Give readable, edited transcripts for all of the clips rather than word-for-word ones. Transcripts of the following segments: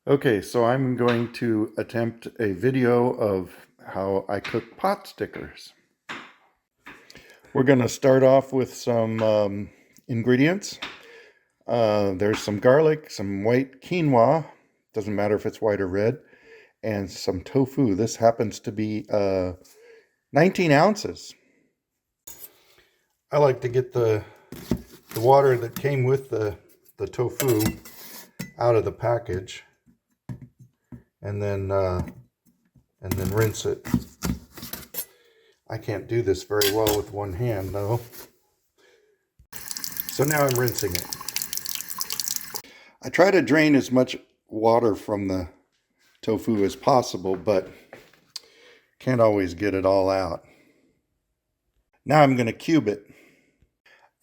Okay, so I'm going to attempt a video of how I cook pot stickers. We're going to start off with some ingredients. There's some garlic, some white quinoa, doesn't matter if it's white or red, and some tofu. This happens to be 19 ounces. I like to get the water that came with the tofu out of the package and then rinse it. I can't do this very well with one hand though. So now I'm rinsing it. I try to drain as much water from the tofu as possible, but can't always get it all out. Now I'm going to cube it.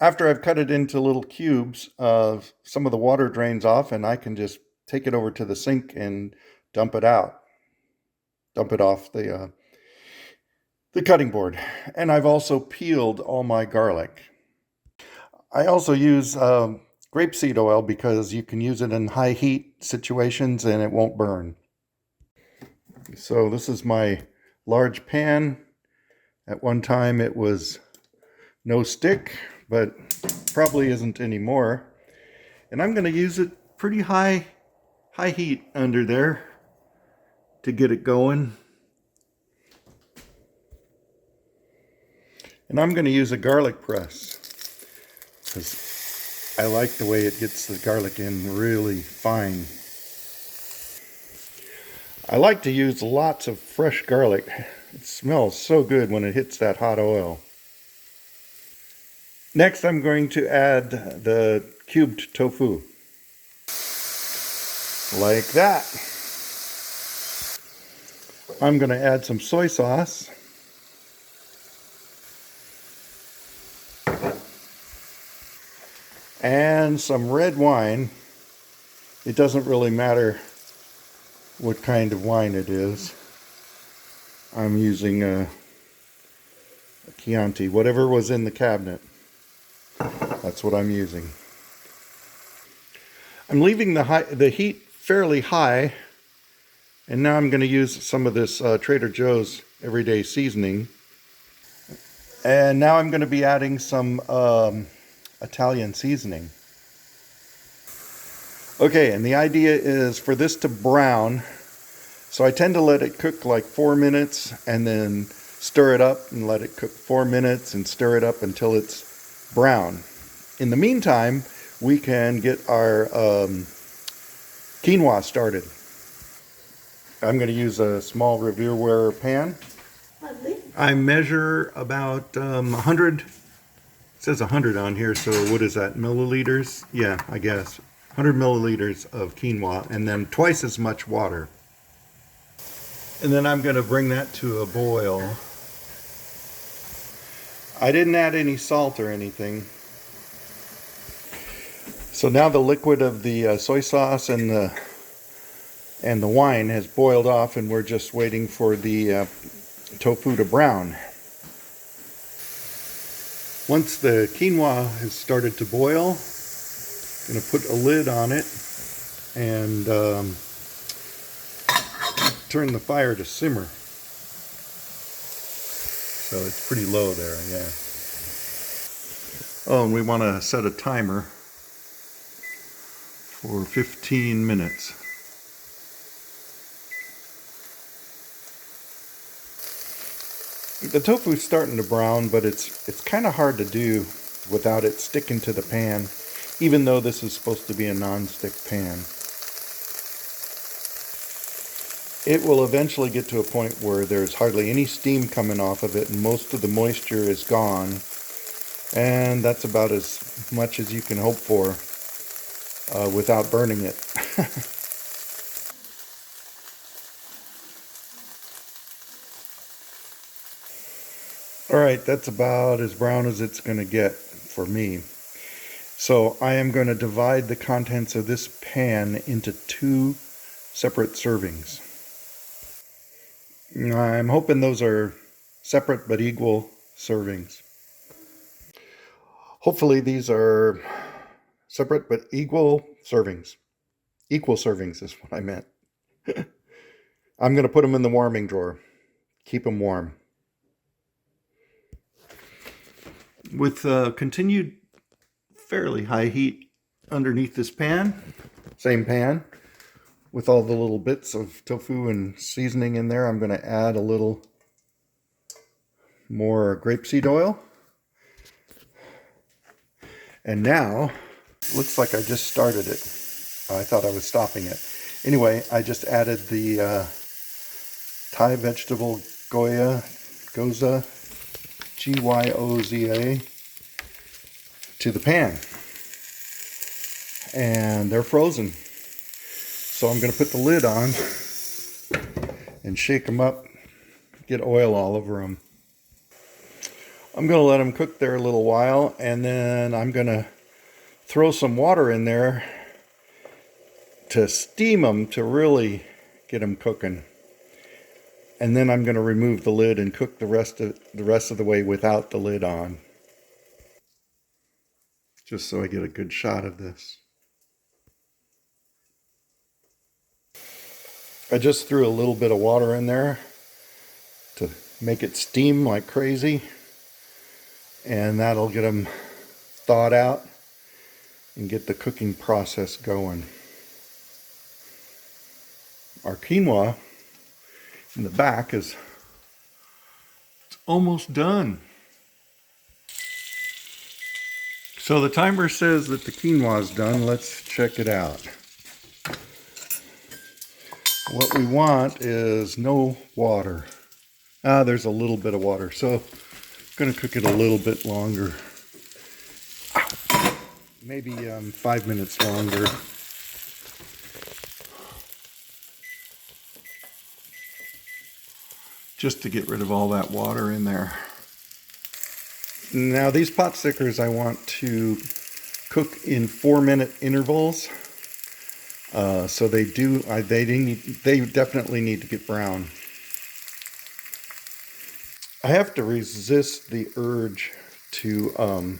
After I've cut it into little cubes, some of the water drains off and I can just take it over to the sink and dump it out. Dump it off the cutting board. And I've also peeled all my garlic. I also use grapeseed oil because you can use it in high heat situations and it won't burn. So this is my large pan. At one time it was no stick, but probably isn't anymore. And I'm going to use it pretty high heat under there to get it going. And I'm going to use a garlic press because I like the way it gets the garlic in really fine. I like to use lots of fresh garlic. It smells so good when it hits that hot oil. Next, I'm going to add the cubed tofu. Like that. I'm going to add some soy sauce. And some red wine. It doesn't really matter what kind of wine it is. I'm using a Chianti, whatever was in the cabinet. That's what I'm using. I'm leaving the heat fairly high, and now I'm going to use some of this Trader Joe's everyday seasoning. And now I'm going to be adding some Italian seasoning. Okay, and the idea is for this to brown, so I tend to let it cook like 4 minutes and then stir it up and let it cook 4 minutes and stir it up until it's brown. In the meantime, we can get our quinoa started. I'm going to use a small Revireware pan. I measure about 100, it says 100 on here, so what is that, milliliters? Yeah, I guess. 100 milliliters of quinoa and then twice as much water. And then I'm going to bring that to a boil. I didn't add any salt or anything. So now the liquid of the soy sauce and the wine has boiled off, and we're just waiting for the tofu to brown. Once the quinoa has started to boil, I'm going to put a lid on it and turn the fire to simmer. So it's pretty low there, yeah. Oh, and we want to set a timer for 15 minutes. The tofu's starting to brown, but it's kind of hard to do without it sticking to the pan, even though this is supposed to be a non-stick pan. It will eventually get to a point where there's hardly any steam coming off of it and most of the moisture is gone, and that's about as much as you can hope for without burning it. Alright, that's about as brown as it's going to get for me. So I am going to divide the contents of this pan into 2 separate servings. I'm hoping those are separate but equal servings. Hopefully these are separate but equal servings. Equal servings is what I meant. I'm going to put them in the warming drawer. Keep them warm. With continued fairly high heat underneath this pan, same pan, with all the little bits of tofu and seasoning in there, I'm going to add a little more grapeseed oil. And now, looks like I just started it. I thought I was stopping it. Anyway, I just added the Thai vegetable gyoza, Gyoza, to the pan. And they're frozen. So I'm going to put the lid on and shake them up, get oil all over them. I'm going to let them cook there a little while, and then I'm going to throw some water in there to steam them to really get them cooking. And then I'm going to remove the lid and cook the rest of the way without the lid on. Just so I get a good shot of this. I just threw a little bit of water in there to make it steam like crazy. And that'll get them thawed out and get the cooking process going. Our quinoa in the back is almost done. So the timer says that the quinoa is done. Let's check it out. What we want is no water. There's a little bit of water, so I'm going to cook it a little bit longer. Maybe 5 minutes longer. Just to get rid of all that water in there. Now these pot stickers I want to cook in 4-minute intervals. So they definitely need to get brown. I have to resist the urge to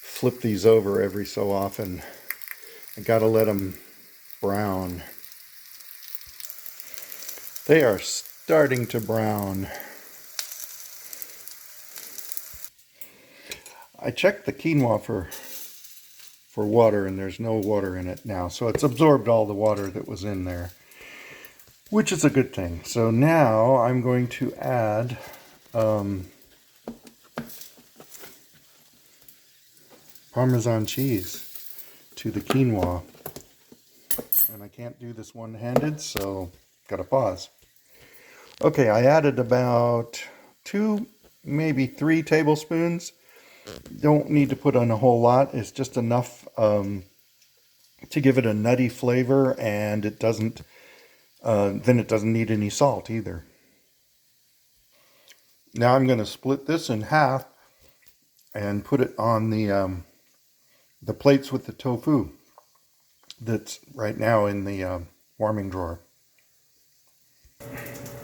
flip these over every so often. I gotta let them brown. They are starting to brown. I checked the quinoa for water, and there's no water in it now. So it's absorbed all the water that was in there, which is a good thing. So now I'm going to add Parmesan cheese to the quinoa. And I can't do this one-handed, so gotta pause. Okay, I added about 2, maybe 3 tablespoons. Don't need to put on a whole lot. It's just enough to give it a nutty flavor, and it doesn't need any salt either. Now I'm going to split this in half and put it on the plates with the tofu that's right now in the warming drawer.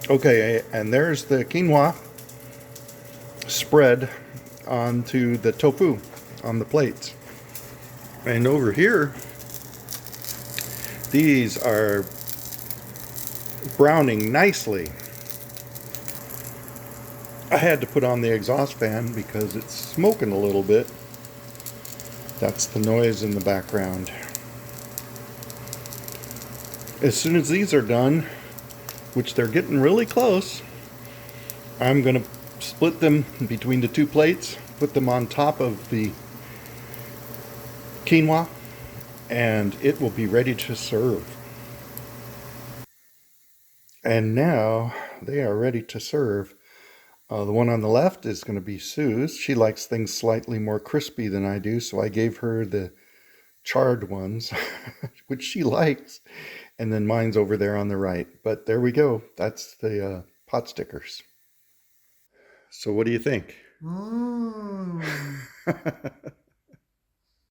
Okay, and there's the quinoa spread onto the tofu on the plates. And over here, these are browning nicely. I had to put on the exhaust fan because it's smoking a little bit. That's the noise in the background. As soon as these are done, which they're getting really close, I'm going to split them between the 2 plates, put them on top of the quinoa, and it will be ready to serve. And now they are ready to serve. The one on the left is going to be Sue's. She likes things slightly more crispy than I do, so I gave her the charred ones, which she likes. And then mine's over there on the right. But there we go. That's the pot stickers. So what do you think?